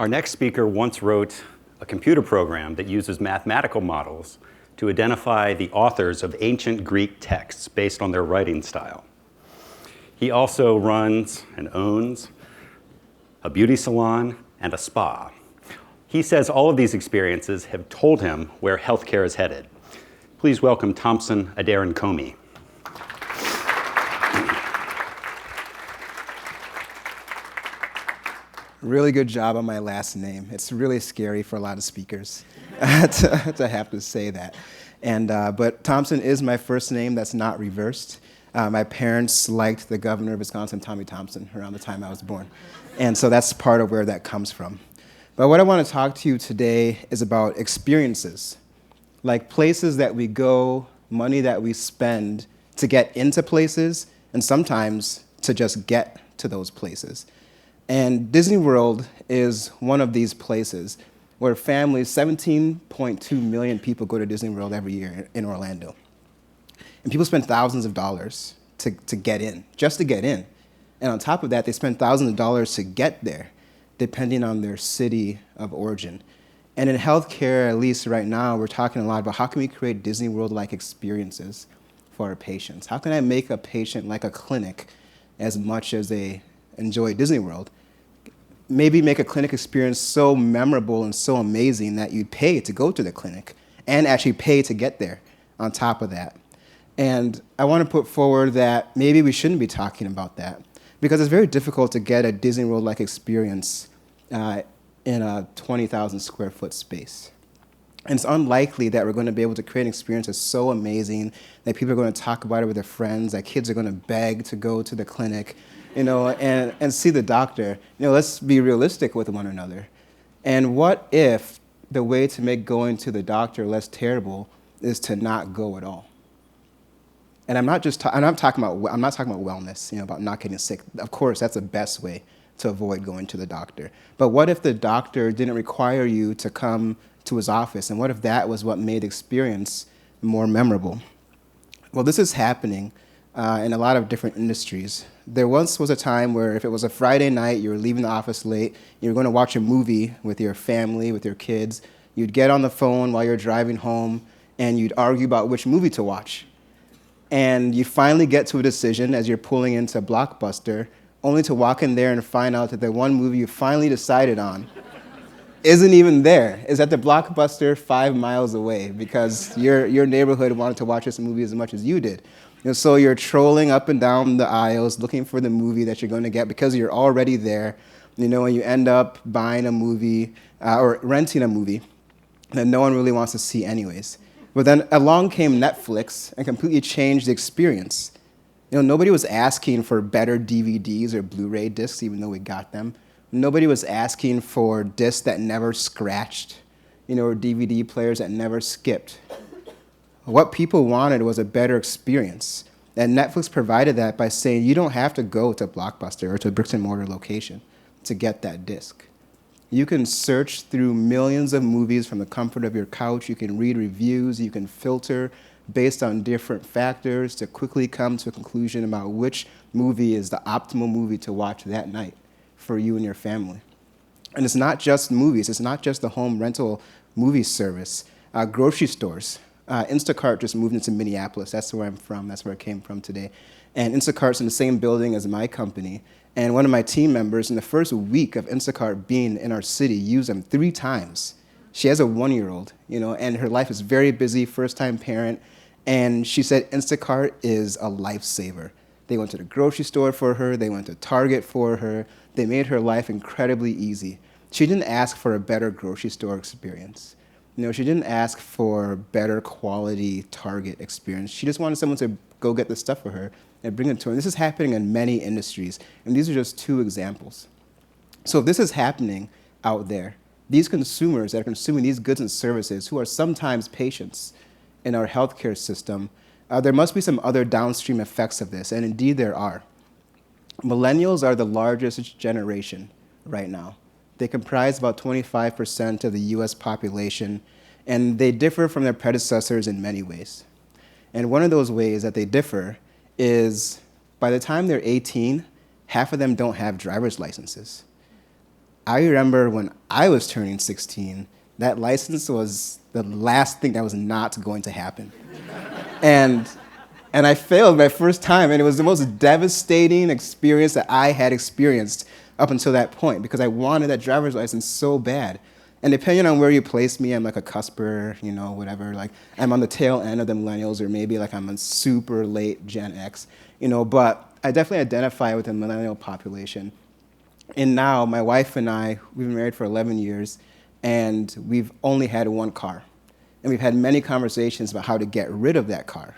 Our next speaker once wrote a computer program that uses mathematical models to identify the authors of ancient Greek texts based on their writing style. He also runs and owns a beauty salon and a spa. He says all of these experiences have told him where healthcare is headed. Please welcome Thompson Aderinkomi. Really good job on my last name. It's really scary for a lot of speakers to have to say that. But Thompson is my first name that's not reversed. My parents liked the governor of Wisconsin, Tommy Thompson, around the time I was born. And so that's part of where that comes from. But what I want to talk to you today is about experiences, like places that we go, money that we spend to get into places, and sometimes to just get to those places. And Disney World is one of these places where families, 17.2 million people go to Disney World every year in Orlando. And people spend thousands of dollars to get in, just to get in. And on top of that, they spend thousands of dollars to get there, depending on their city of origin. And in healthcare, at least right now, we're talking a lot about how can we create Disney World-like experiences for our patients? How can I make a patient like a clinic as much as they enjoy Disney World? Maybe make a clinic experience so memorable and so amazing that you'd pay to go to the clinic and actually pay to get there on top of that. And I want to put forward that maybe we shouldn't be talking about that because it's very difficult to get a Disney World-like experience in a 20,000 square foot space. And it's unlikely that we're going to be able to create an experience that's so amazing that people are going to talk about it with their friends, that kids are going to beg to go to the clinic, and see the doctor. Let's be realistic with one another. And what if the way to make going to the doctor less terrible is to not go at all? And I'm not talking about wellness, about not getting sick. Of course, that's the best way to avoid going to the doctor. But what if the doctor didn't require you to come to his office? And what if that was what made the experience more memorable? Well, this is happening in a lot of different industries. There once was a time where if it was a Friday night, you were leaving the office late, you were going to watch a movie with your family, with your kids, you'd get on the phone while you're driving home, and you'd argue about which movie to watch. And you finally get to a decision as you're pulling into Blockbuster, only to walk in there and find out that the one movie you finally decided on isn't even there. It's at the Blockbuster 5 miles away because your neighborhood wanted to watch this movie as much as you did. So you're trolling up and down the aisles looking for the movie that you're going to get because you're already there, and you end up buying a movie or renting a movie that no one really wants to see anyways. But then along came Netflix and completely changed the experience. Nobody was asking for better DVDs or Blu-ray discs, even though we got them. Nobody was asking for discs that never scratched, or DVD players that never skipped. What people wanted was a better experience. And Netflix provided that by saying you don't have to go to Blockbuster or to a bricks and mortar location to get that disc. You can search through millions of movies from the comfort of your couch. You can read reviews. You can filter based on different factors to quickly come to a conclusion about which movie is the optimal movie to watch that night for you and your family. And it's not just movies. It's not just the home rental movie service. Grocery stores. Instacart just moved into Minneapolis. That's where I'm from. That's where I came from today. And Instacart's in the same building as my company. And one of my team members, in the first week of Instacart being in our city, used them 3 times. She has a 1-year-old, and her life is very busy, first-time parent. And she said Instacart is a lifesaver. They went to the grocery store for her. They went to Target for her. They made her life incredibly easy. She didn't ask for a better grocery store experience. She didn't ask for better quality Target experience. She just wanted someone to go get the stuff for her and bring it to her. And this is happening in many industries, and these are just 2 examples. So if this is happening out there, these consumers that are consuming these goods and services, who are sometimes patients in our healthcare system, there must be some other downstream effects of this, and indeed there are. Millennials are the largest generation right now. They comprise about 25% of the US population, and they differ from their predecessors in many ways. And one of those ways that they differ is by the time they're 18, half of them don't have driver's licenses. I remember when I was turning 16, that license was the last thing that was not going to happen. And I failed my first time, and it was the most devastating experience that I had experienced up until that point, because I wanted that driver's license so bad. And depending on where you place me, I'm like a cusper, whatever. Like, I'm on the tail end of the millennials, or maybe like I'm a super late Gen X, but I definitely identify with the millennial population. And now, my wife and I, we've been married for 11 years, and we've only had one car. And we've had many conversations about how to get rid of that car,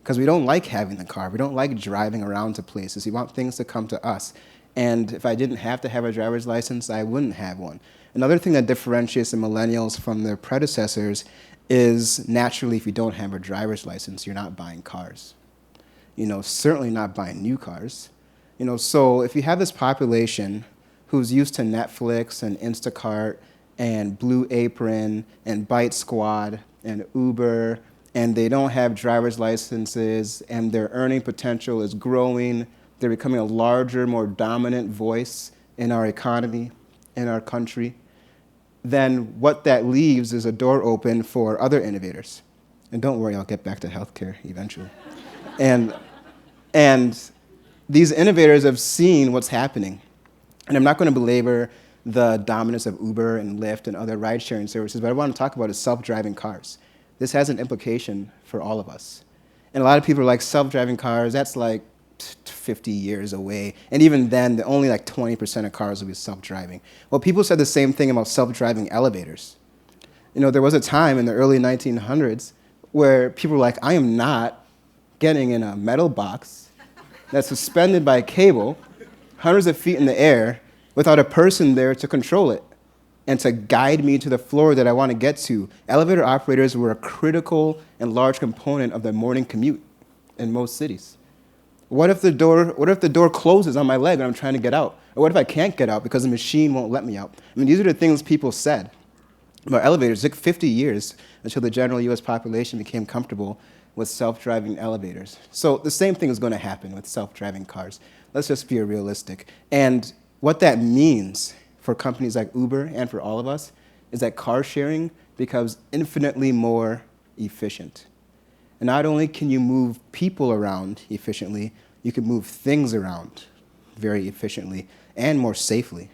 because we don't like having the car. We don't like driving around to places. We want things to come to us. And if I didn't have to have a driver's license, I wouldn't have one. Another thing that differentiates the millennials from their predecessors is, naturally, if you don't have a driver's license, you're not buying cars. Certainly not buying new cars. So if you have this population who's used to Netflix and Instacart and Blue Apron and Bite Squad and Uber, and they don't have driver's licenses, and their earning potential is growing, they're becoming a larger, more dominant voice in our economy, in our country, then what that leaves is a door open for other innovators. And don't worry, I'll get back to healthcare eventually. And these innovators have seen what's happening. And I'm not going to belabor the dominance of Uber and Lyft and other ride-sharing services, but what I want to talk about is self-driving cars. This has an implication for all of us. And a lot of people are like, self-driving cars, that's like 50 years away. And even then, only like 20% of cars will be self-driving. Well, people said the same thing about self-driving elevators. There was a time in the early 1900s where people were like, I am not getting in a metal box that's suspended by a cable hundreds of feet in the air without a person there to control it and to guide me to the floor that I want to get to. Elevator operators were a critical and large component of the morning commute in most cities. What if the door closes on my leg and I'm trying to get out? Or what if I can't get out because the machine won't let me out? These are the things people said about elevators. It took 50 years until the general US population became comfortable with self-driving elevators. So the same thing is going to happen with self-driving cars. Let's just be realistic. And what that means for companies like Uber and for all of us is that car sharing becomes infinitely more efficient. And not only can you move people around efficiently, you can move things around very efficiently and more safely,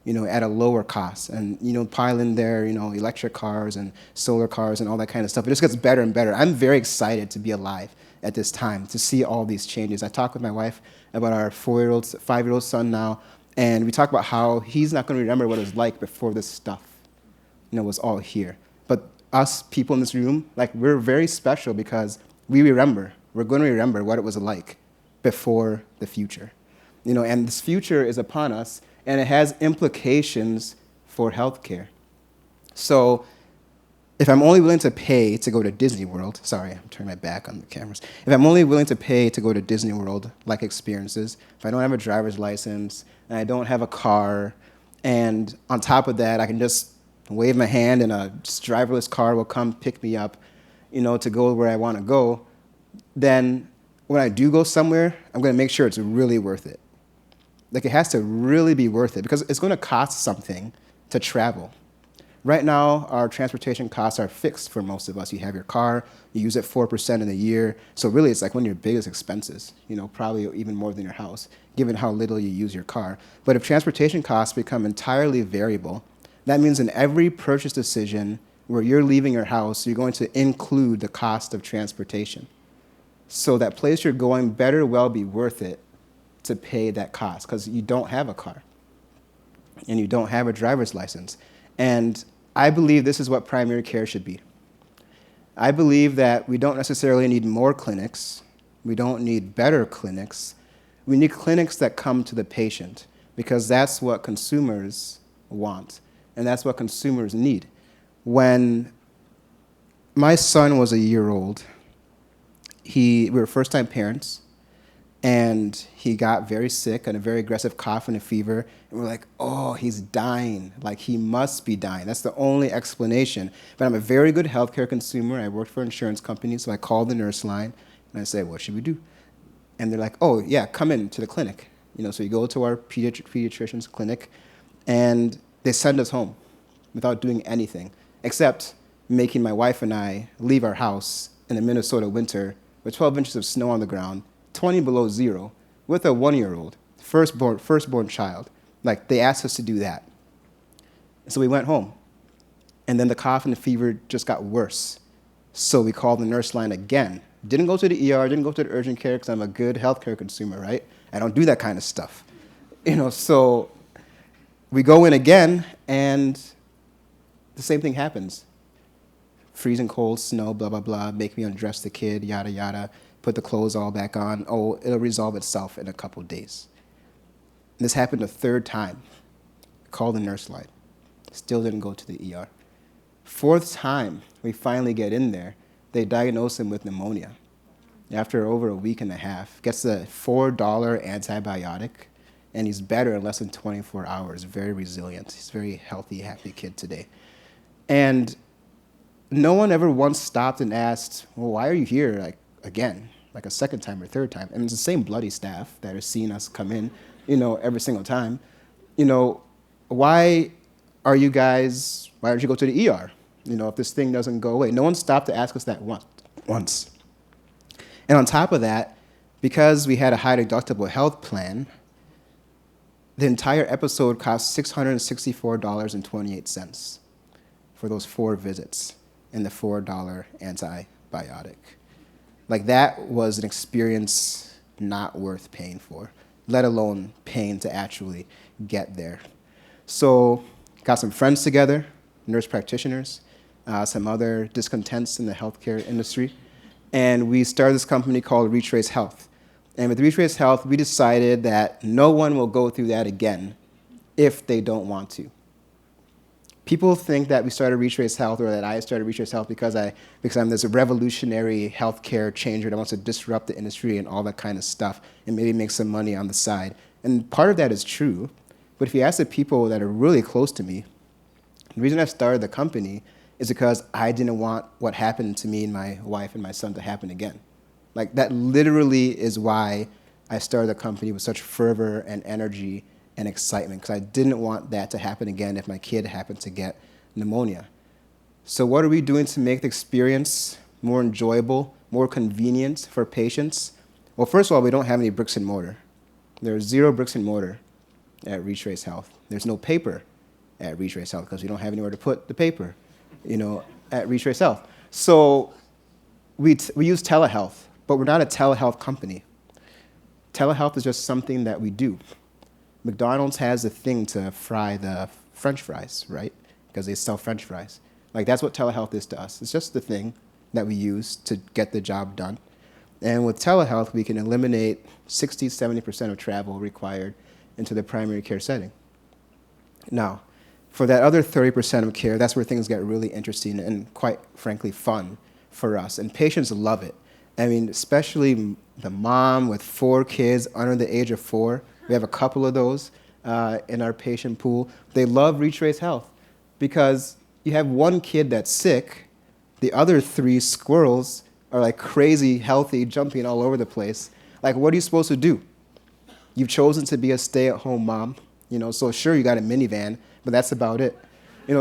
at a lower cost. And, pile in there, electric cars and solar cars and all that kind of stuff. It just gets better and better. I'm very excited to be alive at this time, to see all these changes. I talk with my wife about our 5-year-old son now, and we talk about how he's not going to remember what it was like before this stuff, was all here. But us people in this room, we're very special because we remember. We're going to remember what it was like before the future. And this future is upon us, and it has implications for healthcare. So if I'm only willing to pay to go to Disney World, sorry, I'm turning my back on the cameras. If I'm only willing to pay to go to Disney World, like experiences, if I don't have a driver's license, and I don't have a car, and on top of that, I can just wave my hand and a driverless car will come pick me up, to go where I want to go, then when I do go somewhere, I'm going to make sure it's really worth it. It has to really be worth it, because it's going to cost something to travel. Right now, our transportation costs are fixed for most of us. You have your car, you use it 4% in a year, so really it's like one of your biggest expenses, probably even more than your house, given how little you use your car. But if transportation costs become entirely variable, that means in every purchase decision where you're leaving your house, you're going to include the cost of transportation. So that place you're going better well be worth it to pay that cost, because you don't have a car and you don't have a driver's license. And I believe this is what primary care should be. I believe that we don't necessarily need more clinics. We don't need better clinics. We need clinics that come to the patient, because that's what consumers want, and that's what consumers need. When my son was a year old, we were first-time parents, and he got very sick and a very aggressive cough and a fever. And we're like, oh, he's dying. He must be dying. That's the only explanation. But I'm a very good healthcare consumer. I worked for an insurance company, so I called the nurse line, and I said, what should we do? And they're like, oh, yeah, come in to the clinic. So you go to our pediatrician's clinic, And they send us home without doing anything, except making my wife and I leave our house in the Minnesota winter with 12 inches of snow on the ground, 20 below zero, with a 1-year-old, firstborn child. Like, they asked us to do that. So we went home. And then the cough and the fever just got worse. So we called the nurse line again. Didn't go to the ER, didn't go to the urgent care because I'm a good healthcare consumer, right? I don't do that kind of stuff. So we go in again, and the same thing happens. Freezing cold, snow, blah, blah, blah, make me undress the kid, yada, yada, put the clothes all back on. Oh, it'll resolve itself in a couple days. And this happened a third time. Called the nurse line. Still didn't go to the ER. Fourth time, we finally get in there. They diagnose him with pneumonia. After over a week and a half, gets a $4 antibiotic, and he's better in less than 24 hours, very resilient. He's a very healthy, happy kid today. And no one ever once stopped and asked, well, why are you here again, like a second time or third time? And it's the same bloody staff that are seeing us come in, every single time. Why aren't you go to the ER? If this thing doesn't go away. No one stopped to ask us that once. And on top of that, because we had a high deductible health plan, the entire episode cost $664.28 for those 4 visits and the $4 antibiotic. Like, that was an experience not worth paying for, let alone paying to actually get there. So got some friends together, nurse practitioners, some other discontents in the healthcare industry, and we started this company called Retrace Health. And with Retrace Health, we decided that no one will go through that again if they don't want to. People think that we started Retrace Health, or that I started Retrace Health because I'm this revolutionary healthcare changer that wants to disrupt the industry and all that kind of stuff and maybe make some money on the side. And part of that is true, but if you ask the people that are really close to me, the reason I started the company is because I didn't want what happened to me and my wife and my son to happen again. Like, that literally is why I started the company with such fervor and energy and excitement, because I didn't want that to happen again if my kid happened to get pneumonia. So what are we doing to make the experience more enjoyable, more convenient for patients? Well, first of all, we don't have any bricks and mortar. There's 0 bricks and mortar at Retrace Health. There's no paper at Retrace Health because we don't have anywhere to put the paper, at Retrace Health. So we use telehealth, but we're not a telehealth company. Telehealth is just something that we do. McDonald's has a thing to fry the French fries, right? Because they sell French fries. Like, that's what telehealth is to us. It's just the thing that we use to get the job done. And with telehealth, we can eliminate 60, 70% of travel required into the primary care setting. Now, for that other 30% of care, that's where things get really interesting and, quite frankly, fun for us. And patients love it. I mean, especially the mom with 4 kids under the age of 4. We have a couple of those in our patient pool. They love Retrace Health because you have one kid that's sick, the other 3 squirrels are like crazy, healthy, jumping all over the place. Like, what are you supposed to do? You've chosen to be a stay-at-home mom, so sure, you got a minivan, but that's about it.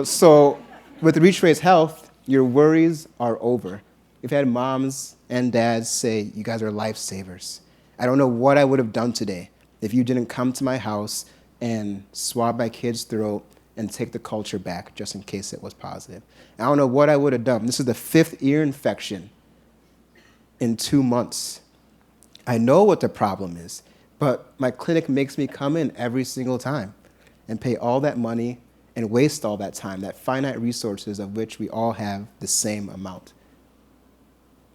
So with Retrace Health, your worries are over. We've had moms and dads say, you guys are lifesavers. I don't know what I would have done today if you didn't come to my house and swab my kid's throat and take the culture back just in case it was positive. I don't know what I would have done. This is the 5th ear infection in 2 months. I know what the problem is, but my clinic makes me come in every single time and pay all that money and waste all that time, that finite resources of which we all have the same amount.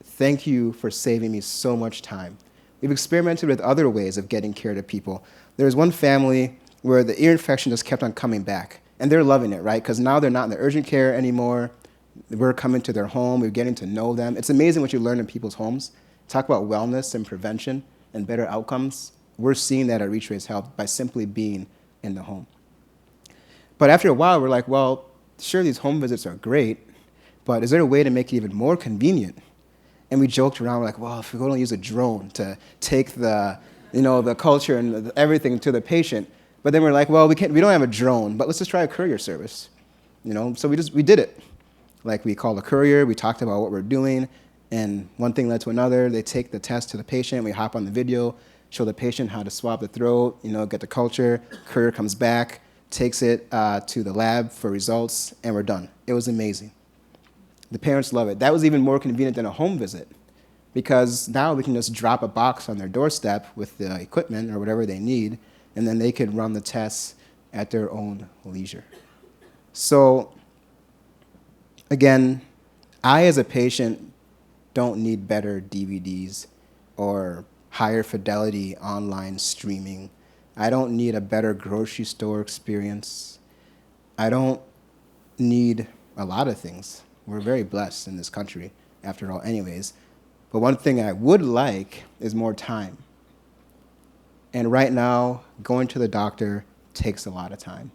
Thank you for saving me so much time. We've experimented with other ways of getting care to people. There was one family where the ear infection just kept on coming back, and they're loving it, right? Because now they're not in the urgent care anymore. We're coming to their home. We're getting to know them. It's amazing what you learn in people's homes. Talk about wellness and prevention and better outcomes. We're seeing that at Retrace Health by simply being in the home. But after a while, we're like, well, sure, these home visits are great, but is there a way to make it even more convenient? And we joked around, we're like, well, if we're going to use a drone to take the culture and everything to the patient, But then we're like, well, we don't have a drone, but let's just try a courier service. So we did it. Like, we called a courier, we talked about what we're doing, and one thing led to another. They take the test to the patient, we hop on the video, show the patient how to swab the throat, get the culture. Courier comes back, takes it to the lab for results, and we're done. It was amazing. The parents love it. That was even more convenient than a home visit, because now we can just drop a box on their doorstep with the equipment or whatever they need, and then they could run the tests at their own leisure. So, again, I as a patient don't need better DVDs or higher fidelity online streaming. I don't need a better grocery store experience. I don't need a lot of things. We're very blessed in this country, after all, anyways. But one thing I would like is more time. And right now, going to the doctor takes a lot of time.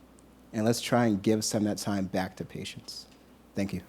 And let's try and give some of that time back to patients. Thank you.